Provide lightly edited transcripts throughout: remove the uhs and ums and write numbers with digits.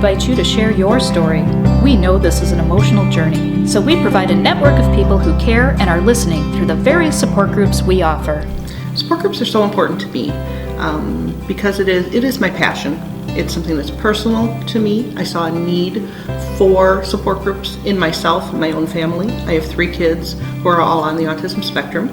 invite you to share your story. We know this is an emotional journey, so we provide a network of people who care and are listening through the various support groups we offer. Support groups are so important to me because it is my passion. It's something that's personal to me. I saw a need for support groups in myself and my own family. I have 3 kids who are all on the autism spectrum,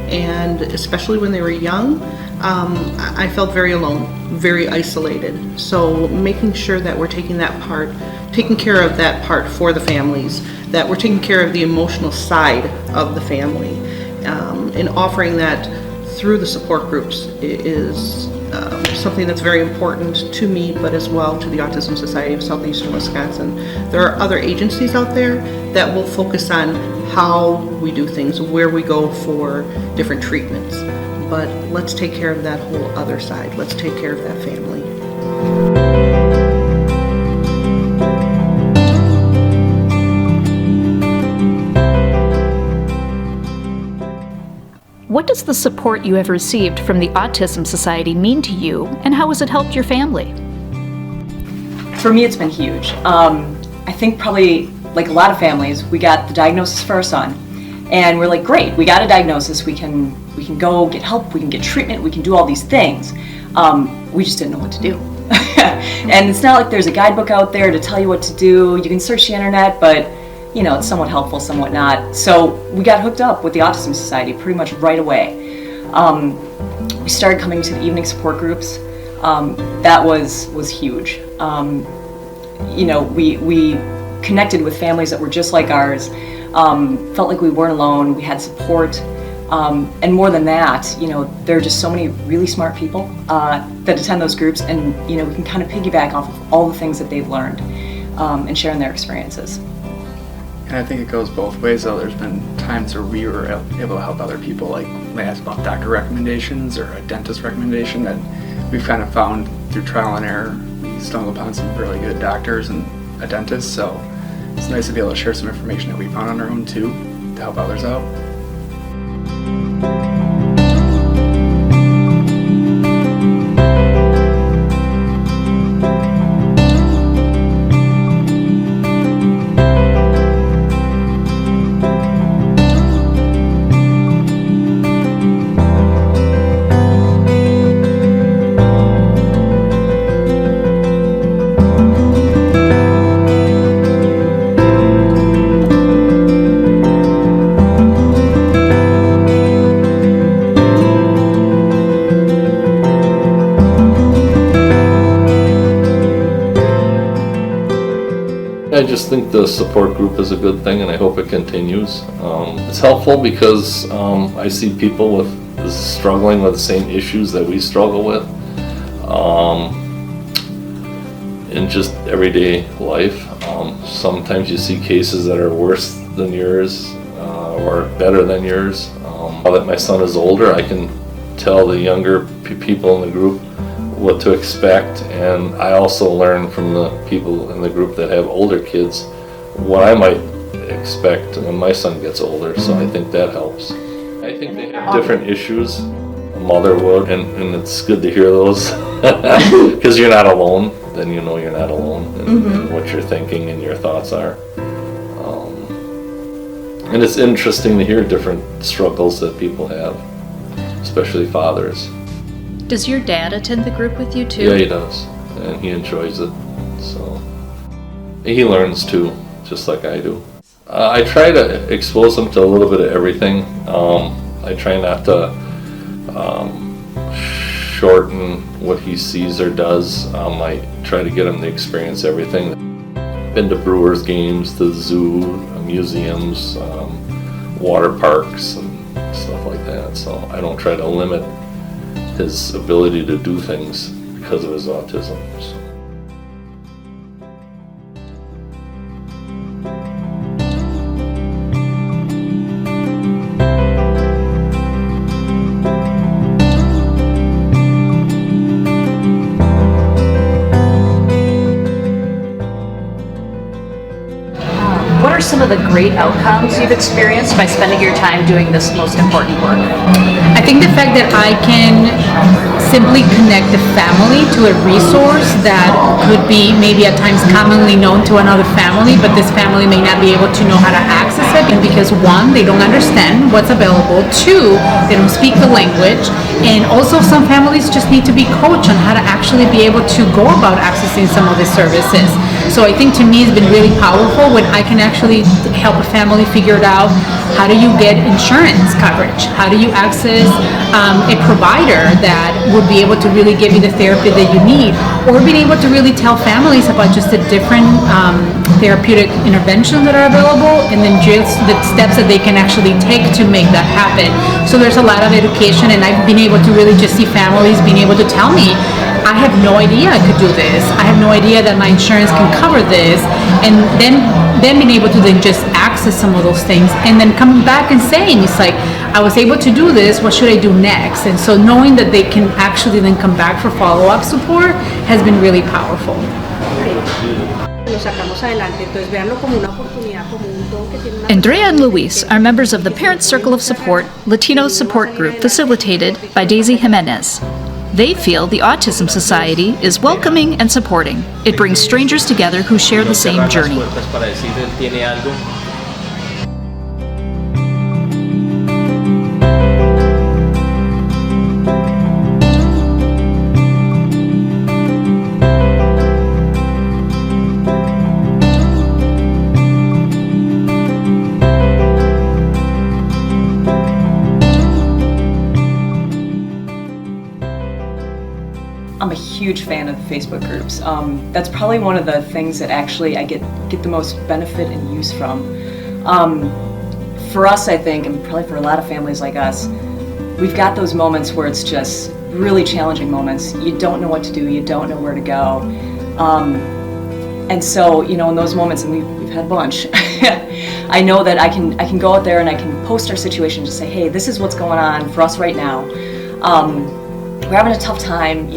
and especially when they were young, I felt very alone, very isolated. So making sure that we're taking care of that part for the families, that we're taking care of the emotional side of the family, and offering that through the support groups is something that's very important to me, but as well to the Autism Society of Southeastern Wisconsin. There are other agencies out there that will focus on how we do things, where we go for different treatments. But let's take care of that whole other side. Let's take care of that family. What does the support you have received from the Autism Society mean to you, and how has it helped your family? For me, it's been huge. I think probably like a lot of families, we got the diagnosis for our son, and we're like, great, we got a diagnosis, we can go get help, we can get treatment, we can do all these things. We just didn't know what to do. And it's not like there's a guidebook out there to tell you what to do. You can search the internet, but you know, it's somewhat helpful, somewhat not. So we got hooked up with the Autism Society pretty much right away. We started coming to the evening support groups. That was huge. You know, we connected with families that were just like ours, felt like we weren't alone, we had support. And more than that, you know, there are just so many really smart people that attend those groups, and you know, we can kind of piggyback off of all the things that they've learned and sharing their experiences. And I think it goes both ways, though. There's been times where we were able to help other people, like when I asked about doctor recommendations or a dentist recommendation, that we've kind of found through trial and error, we stumbled upon some really good doctors and a dentist, so it's nice to be able to share some information that we found on our own too, to help others out. I just think the support group is a good thing, and I hope it continues. It's helpful because I see people struggling with the same issues that we struggle with in just everyday life. Sometimes you see cases that are worse than yours or better than yours. Now that my son is older, I can tell the younger people in the group what to expect, and I also learn from the people in the group that have older kids what I might expect when my son gets older, so I think that helps. I think they have different issues, a mother would, and it's good to hear those because you're not alone, then you know you're not alone and what you're thinking and your thoughts are. And it's interesting to hear different struggles that people have, especially fathers. Does your dad attend the group with you too? Yeah, he does, and he enjoys it, so he learns too, just like I do. I try to expose him to a little bit of everything. I try not to shorten what he sees or does. I try to get him to experience everything. Been to Brewers games, the zoo, museums, water parks, and stuff like that, so I don't try to limit his ability to do things because of his autism. So. What are some of the great outcomes you've experienced by spending your time doing this most important work? I think the fact that I can simply connect the family to a resource that could be maybe at times commonly known to another family, but this family may not be able to know how to access it, and because one, they don't understand what's available, two, they don't speak the language, and also some families just need to be coached on how to actually be able to go about accessing some of these services. So I think to me it's been really powerful when I can actually help a family figure it out. How do you get insurance coverage? How do you access a provider that would be able to really give you the therapy that you need? Or being able to really tell families about just the different therapeutic interventions that are available, and then just the steps that they can actually take to make that happen. So there's a lot of education, and I've been able to really just see families being able to tell me, I have no idea I could do this. I have no idea that my insurance can cover this. And then being able to then just access some of those things, and then coming back and saying, it's like, I was able to do this, what should I do next? And so knowing that they can actually then come back for follow-up support has been really powerful. Andrea and Luis are members of the Parent Circle of Support Latino support group facilitated by Daisy Jimenez. They feel the Autism Society is welcoming and supporting. It brings strangers together who share the same journey. I'm a huge fan of Facebook groups. That's probably one of the things that actually I get the most benefit and use from. For us, I think, and probably for a lot of families like us, we've got those moments where it's just really challenging moments. You don't know what to do, you don't know where to go. And so, in those moments, and we've had a bunch, I know that I can go out there and I can post our situation and just say, hey, this is what's going on for us right now. We're having a tough time,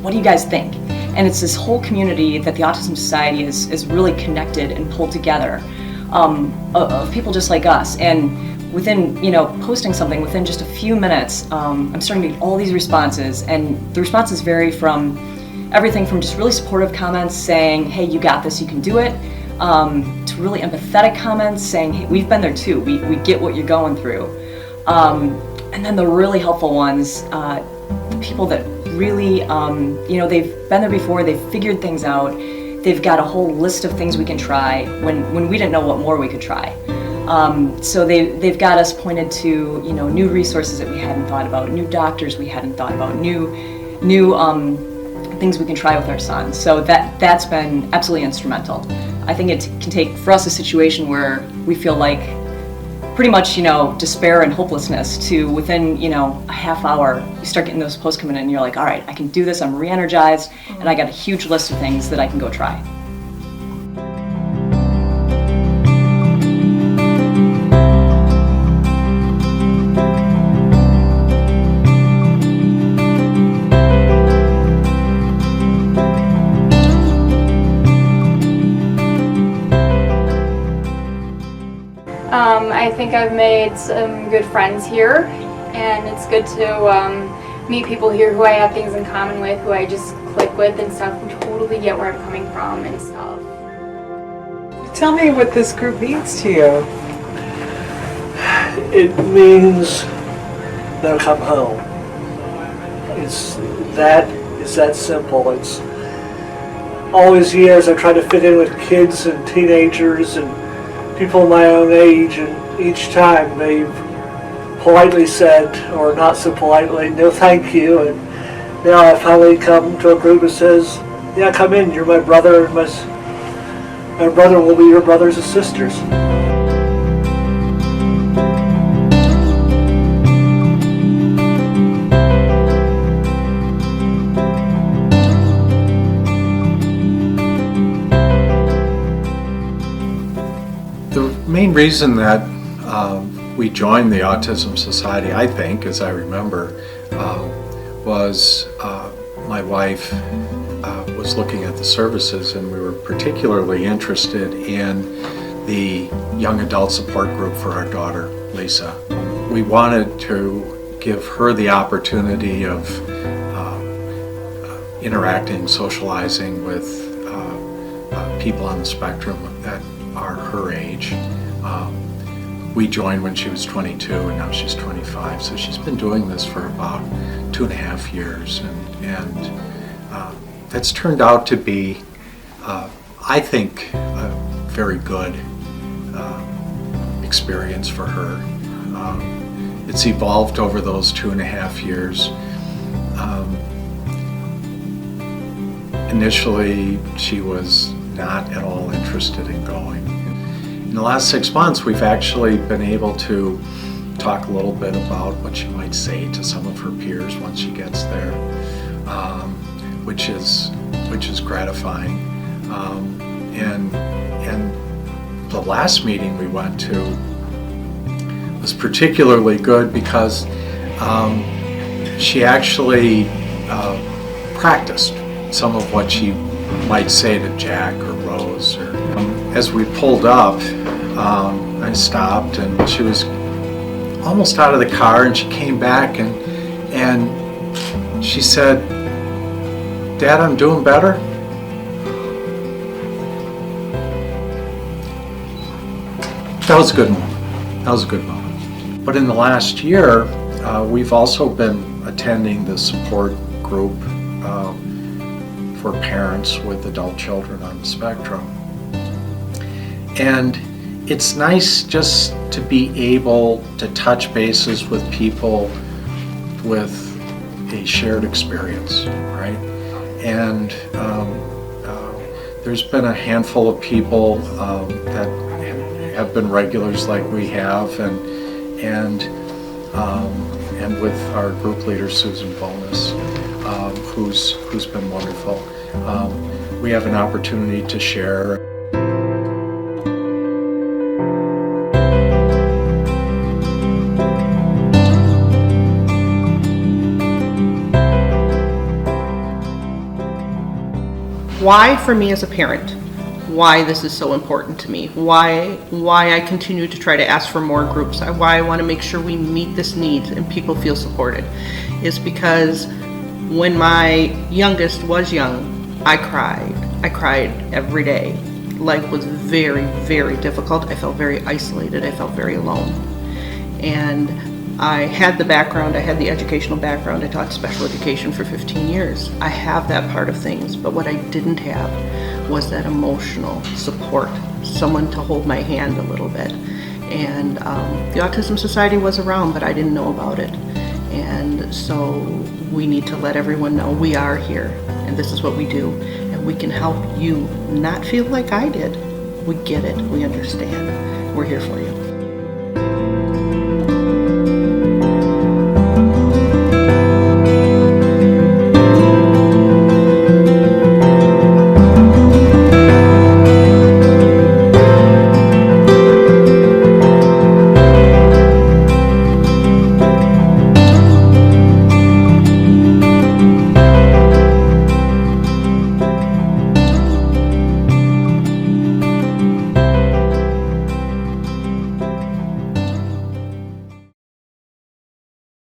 what do you guys think? And it's this whole community that the Autism Society is really connected and pulled together of people just like us. And within, posting something, within just a few minutes, I'm starting to get all these responses, and the responses vary from everything from just really supportive comments saying, hey, you got this, you can do it, to really empathetic comments saying, hey, we've been there too, we get what you're going through. And then the really helpful ones, the people that really, they've been there before, they've figured things out, they've got a whole list of things we can try when we didn't know what more we could try. So they've got us pointed to, new resources that we hadn't thought about, new doctors we hadn't thought about, new things we can try with our son. So that's been absolutely instrumental. I think it can take, for us, a situation where we feel like pretty much, despair and hopelessness to within, a half hour, you start getting those posts coming in and you're like, all right, I can do this, I'm re-energized, and I got a huge list of things that I can go try. I think I've made some good friends here, and it's good to meet people here who I have things in common with, who I just click with and stuff, who totally get where I'm coming from and stuff. Tell me what this group means to you. It means they'll come home. It's that simple. It's all these years I've tried to fit in with kids and teenagers and people my own age, and each time they've politely said, or not so politely, no thank you, and now I finally come to a group that says, yeah, come in, you're my brother, and my brother will be your brothers and sisters. The main reason that we joined the Autism Society, I think, as I remember, was my wife was looking at the services, and we were particularly interested in the young adult support group for our daughter, Lisa. We wanted to give her the opportunity of interacting, socializing with people on the spectrum that are her age. We joined when she was 22 and now she's 25, so she's been doing this for about 2.5 years, and that's turned out to be, I think, a very good experience for her. It's evolved over those 2.5 years. Initially, she was not at all interested in going. In the last 6 months, we've actually been able to talk a little bit about what she might say to some of her peers once she gets there, which is gratifying. And the last meeting we went to was particularly good because she actually practiced some of what she might say to Jack or Rose. Or as we pulled up, I stopped and she was almost out of the car, and she came back and she said, "Dad, I'm doing better." That was a good moment. That was a good moment. But in the last year, we've also been attending the support group for parents with adult children on the spectrum. And it's nice just to be able to touch bases with people with a shared experience, right? And there's been a handful of people that have been regulars like we have, and with our group leader Susan Bonus, who's been wonderful. We have an opportunity to share. Why, for me as a parent, why this is so important to me, why I continue to try to ask for more groups, why I want to make sure we meet this need and people feel supported, is because when my youngest was young, I cried. I cried every day. Life was very, very difficult. I felt very isolated. I felt very alone. And I had the background, I had the educational background. I taught special education for 15 years. I have that part of things, but what I didn't have was that emotional support, someone to hold my hand a little bit. And the Autism Society was around, but I didn't know about it. And so we need to let everyone know we are here, and this is what we do, and we can help you not feel like I did. We get it, we understand, we're here for you.